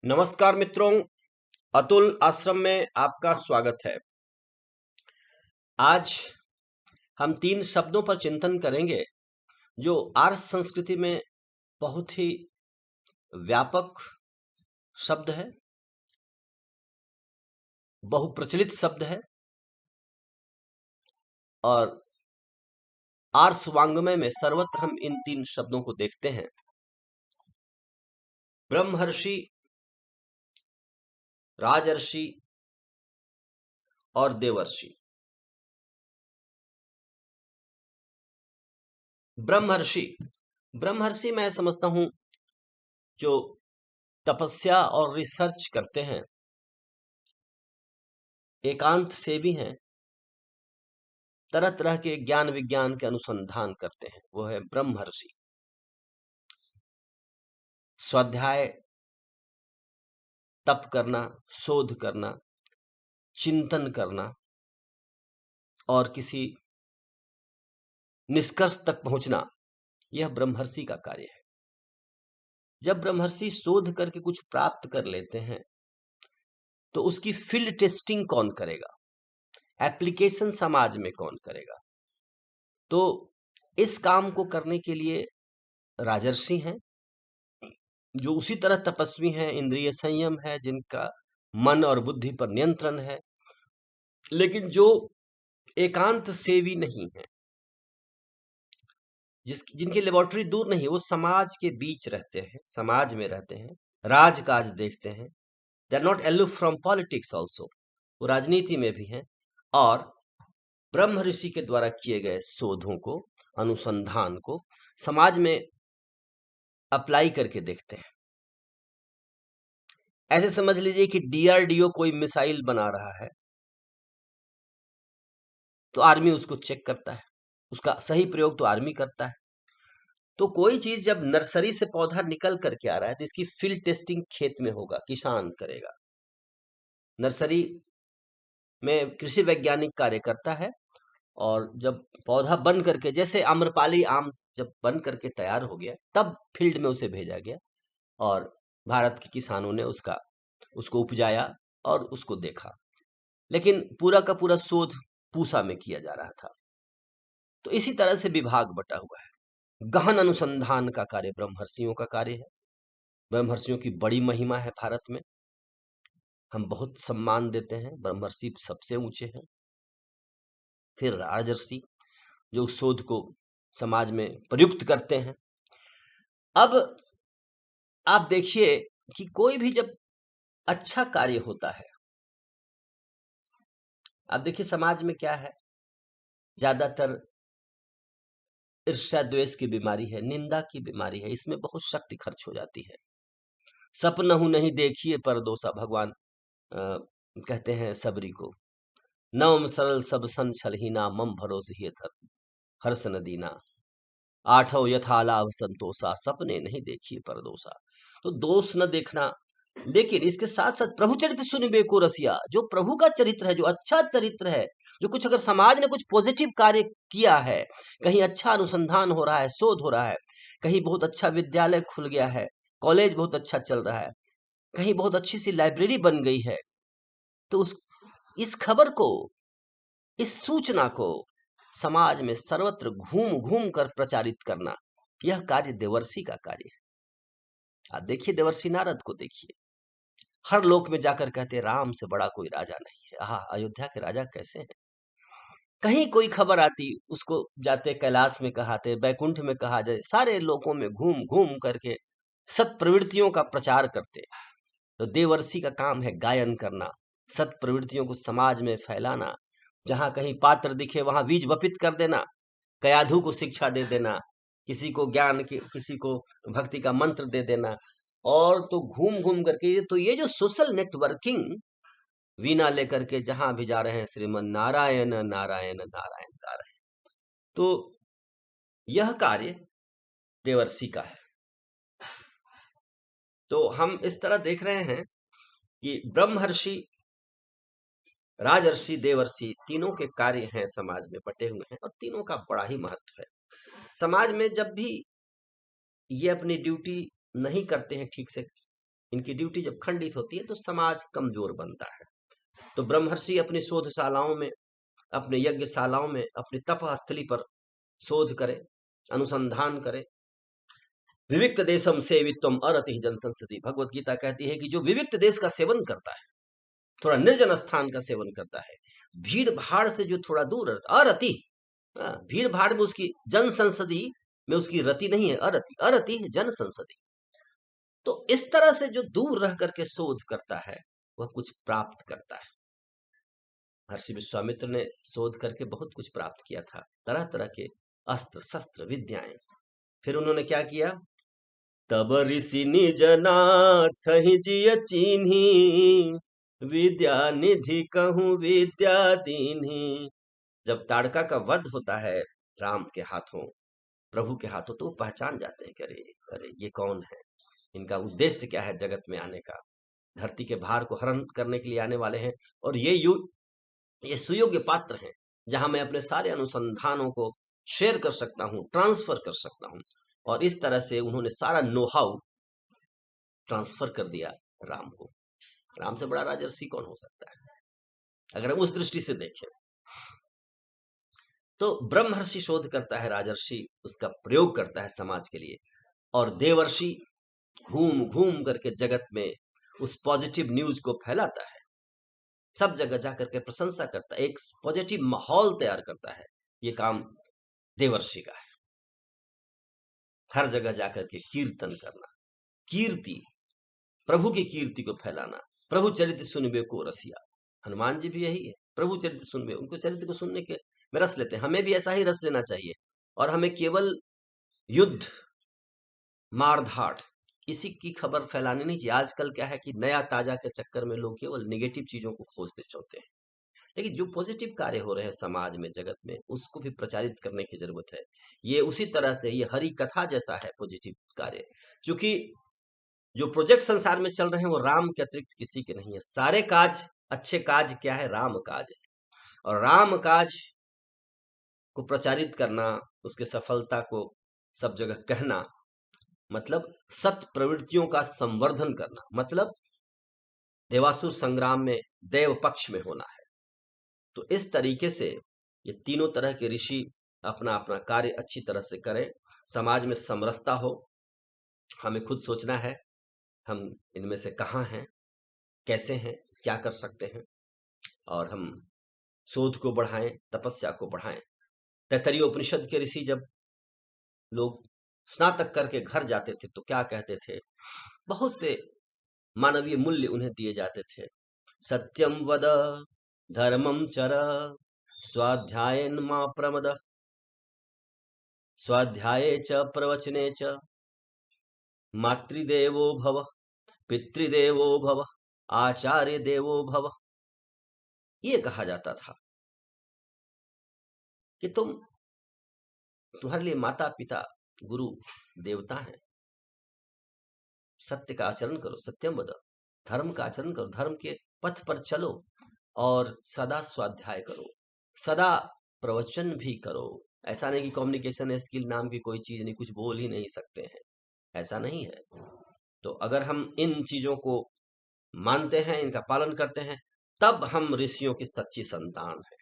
नमस्कार मित्रों, अतुल आश्रम में आपका स्वागत है। आज हम 3 शब्दों पर चिंतन करेंगे जो आर्य संस्कृति में बहुत ही व्यापक शब्द है, बहुप्रचलित शब्द है और आर्य वाङ्मय में सर्वत्र हम इन 3 शब्दों को देखते हैं। ब्रह्मर्षि, राजर्षि और देवर्षि। ब्रह्मर्षि मैं समझता हूं जो तपस्या और रिसर्च करते हैं, एकांत से भी हैं, तरह तरह के ज्ञान विज्ञान के अनुसंधान करते हैं, वो है ब्रह्मर्षि। स्वाध्याय, तप करना, शोध करना, चिंतन करना और किसी निष्कर्ष तक पहुंचना, यह ब्रह्मर्षि का कार्य है। जब ब्रह्मर्षि शोध करके कुछ प्राप्त कर लेते हैं तो उसकी फील्ड टेस्टिंग कौन करेगा, एप्लीकेशन समाज में कौन करेगा? तो इस काम को करने के लिए राजर्षि हैं, जो उसी तरह तपस्वी हैं, इंद्रिय संयम है, जिनका मन और बुद्धि पर नियंत्रण है, लेकिन जो एकांत सेवी नहीं है, जिनकी लेबोरेटरी दूर नहीं है, वो समाज के बीच रहते हैं, समाज में रहते हैं, राजकाज देखते हैं। They are not aloof from politics also, वो राजनीति में भी हैं और ब्रह्म ऋषि के द्वारा किए गए शोधों को, अनुसंधान को समाज में अप्लाई करके देखते हैं। ऐसे समझ लीजिए कि डीआरडीओ कोई मिसाइल बना रहा है तो आर्मी उसको चेक करता है, उसका सही प्रयोग तो आर्मी करता है। तो कोई चीज जब नर्सरी से पौधा निकल करके आ रहा है तो इसकी फील्ड टेस्टिंग खेत में होगा, किसान करेगा। नर्सरी में कृषि वैज्ञानिक कार्य करता है और जब पौधा बन करके, जैसे आम्रपाली आम जब बन करके तैयार हो गया, तब फील्ड में उसे भेजा गया और भारत के किसानों ने उसको उपजाया और उसको देखा। लेकिन पूरा का पूरा शोध पूसा में किया जा रहा था। तो इसी तरह से विभाग बटा हुआ है। गहन अनुसंधान का कार्य ब्रह्मर्षियों का कार्य है। ब्रह्मर्षियों की बड़ी महिमा है भारत में, हम बहुत सम्मान देते हैं, ब्रह्मर्षि सबसे ऊंचे हैं। फिर राजर्षि, जो शोध को समाज में प्रयुक्त करते हैं। अब आप देखिए कि कोई भी जब अच्छा कार्य होता है, अब देखिए समाज में क्या है, ज्यादातर ईर्ष्या द्वेष की बीमारी है, निंदा की बीमारी है, इसमें बहुत शक्ति खर्च हो जाती है। सपनहु नहीं देखिए परदोसा, भगवान कहते हैं सबरी को। नवम सरल सब सन छलहीना, मम भरोस ही धर्म हर्ष न दीना, आठव यथा लाभ संतोषा, सपने नहीं देखिए परदोसा। तो दोष न देखना, लेकिन इसके साथ साथ प्रभु चरित्र सुनिबे को रसिया, जो प्रभु का चरित्र है, जो अच्छा चरित्र है, जो कुछ अगर समाज ने कुछ पॉजिटिव कार्य किया है, कहीं अच्छा अनुसंधान हो रहा है, शोध हो रहा है, कहीं बहुत अच्छा विद्यालय खुल गया है, कॉलेज बहुत अच्छा चल रहा है, कहीं बहुत अच्छी सी लाइब्रेरी बन गई है, तो इस खबर को, इस सूचना को समाज में सर्वत्र घूम घूम कर प्रचारित करना, यह कार्य देवर्षि का कार्य है। आप देखिए देवर्षि नारद को देखिए, हर लोक में जाकर कहते राम से बड़ा कोई राजा नहीं है। आहा, अयोध्या के राजा कैसे हैं। कहीं कोई खबर आती, उसको जाते कैलाश में कहाते, बैकुंठ में कहा जाए, सारे लोकों में घूम घूम करके सत प्रवृत्तियों का प्रचार करते। तो देवर्षि का काम है गायन करना, सत प्रवृत्तियों को समाज में फैलाना, जहां कहीं पात्र दिखे वहां बीज वपित कर देना, कयाधु को शिक्षा दे देना, किसी को ज्ञान की, किसी को भक्ति का मंत्र दे देना। और तो घूम घूम करके, तो ये जो सोशल नेटवर्किंग, वीणा लेकर के जहां भी जा रहे हैं, श्रीमन नारायण नारायण नारायण गा रहे हैं, तो यह कार्य देवर्षि का है। तो हम इस तरह देख रहे हैं कि ब्रह्मर्षि, राजर्षि, देवर्षि, तीनों के कार्य हैं, समाज में बटे हुए हैं और तीनों का बड़ा ही महत्व है। समाज में जब भी ये अपनी ड्यूटी नहीं करते हैं ठीक से, इनकी ड्यूटी जब खंडित होती है तो समाज कमजोर बनता है। तो ब्रह्मर्षि अपनी शोधशालाओं में, अपने यज्ञशालाओं में, अपनी तपस्थली पर शोध करे, अनुसंधान करे। विविक्त देशम सेवित्वम अरति जन संसदि, भगवत गीता कहती है कि जो विविक्त देश का सेवन करता है, थोड़ा निर्जन स्थान का सेवन करता है, भीड़ भाड़ से जो थोड़ा दूर रहता, अरति, भीड़ भाड़ में उसकी जन संसदि में उसकी रति नहीं है, अरति, अरति जन संसदि। तो इस तरह से जो दूर रह करके शोध करता है वह कुछ प्राप्त करता है। महर्षि विश्वामित्र ने शोध करके बहुत कुछ प्राप्त किया था, तरह तरह के अस्त्र शस्त्र विद्याएं। फिर उन्होंने क्या किया, तब ऋषि निज नाथ ही जिय चीन्ही, विद्या निधि कहूँ विद्या दीन्ही। जब ताड़का का वध होता है राम के हाथों, प्रभु के हाथों, तो वो पहचान जाते हैं कि अरे अरे ये कौन है, इनका उद्देश्य क्या है जगत में आने का, धरती के भार को हरण करने के लिए आने वाले हैं। और ये सुयोग्य पात्र हैं जहां मैं अपने सारे अनुसंधानों को शेयर कर सकता हूं, ट्रांसफर कर सकता हूं। और इस तरह से उन्होंने सारा नो हाउ ट्रांसफर कर दिया राम को। राम से बड़ा राजर्षि कौन हो सकता है, अगर हम उस दृष्टि से देखें। तो ब्रह्मर्षि शोध करता है, राजर्षि उसका प्रयोग करता है समाज के लिए, और देवर्षि घूम घूम करके जगत में उस पॉजिटिव न्यूज को फैलाता है, सब जगह जाकर के प्रशंसा करता है, एक पॉजिटिव माहौल तैयार करता है। ये काम देवर्षि का है। हर जगह जाकर के कीर्तन करना, कीर्ति, प्रभु की कीर्ति को फैलाना। प्रभु चरित्र सुनबे को रसिया, हनुमान जी भी यही है, प्रभु चरित्र सुनबे, उनको चरित्र को सुनने के में रस लेते हैं। हमें भी ऐसा ही रस लेना चाहिए, और हमें केवल युद्ध, मारधाड़, इसी की खबर फैलानी नहीं चाहिए। आजकल क्या है कि नया ताजा के चक्कर में लोग केवल निगेटिव चीजों को खोजते चलते हैं, लेकिन जो पॉजिटिव कार्य हो रहे हैं समाज में, जगत में, उसको भी प्रचारित करने की जरूरत है। ये उसी तरह से ये हरि कथा जैसा है पॉजिटिव कार्य, क्योंकि जो प्रोजेक्ट संसार में चल रहे हैं वो राम के अतिरिक्त किसी के नहीं है। सारे काज, अच्छे काज क्या है, राम काज है। और राम काज को प्रचारित करना, उसके सफलता को सब जगह कहना, मतलब सत प्रवृत्तियों का संवर्धन करना, मतलब देवासुर संग्राम में देव पक्ष में होना है। तो इस तरीके से ये तीनों तरह के ऋषि अपना अपना कार्य अच्छी तरह से करें, समाज में समरसता हो। हमें खुद सोचना है हम इनमें से कहाँ हैं, कैसे हैं, क्या कर सकते हैं, और हम शोध को बढ़ाएं, तपस्या को बढ़ाएं। तैत्तरीय उपनिषद के ऋषि जब लोग स्नातक करके घर जाते थे तो क्या कहते थे, बहुत से मानवीय मूल्य उन्हें दिए जाते थे। सत्यम वद, धर्मम चर, स्वाध्यायन मा प्रमद, स्वाध्याये च प्रवचने च मातृदेवो भव, पितृदेवो भव, आचार्य देवो भव। ये कहा जाता था कि तुम्हारे लिए माता पिता गुरु देवता हैं। सत्य का आचरण करो, सत्यम वद, धर्म का आचरण करो, धर्म के पथ पर चलो, और सदा स्वाध्याय करो, सदा प्रवचन भी करो। ऐसा नहीं कि कम्युनिकेशन स्किल नाम की कोई चीज नहीं, कुछ बोल ही नहीं सकते हैं, ऐसा नहीं है। तो अगर हम इन चीजों को मानते हैं, इनका पालन करते हैं, तब हम ऋषियों की सच्ची संतान हैं,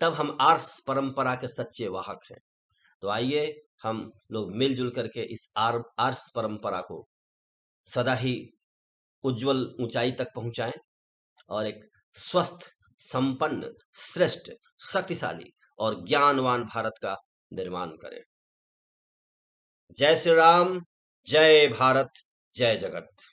तब हम आर्ष परंपरा के सच्चे वाहक हैं। तो आइए हम लोग मिलजुल करके इस आर्ष परंपरा को सदा ही उज्जवल ऊंचाई तक पहुंचाएं, और एक स्वस्थ, संपन्न, श्रेष्ठ, शक्तिशाली और ज्ञानवान भारत का निर्माण करें। जय श्री राम, जय भारत, जय जगत।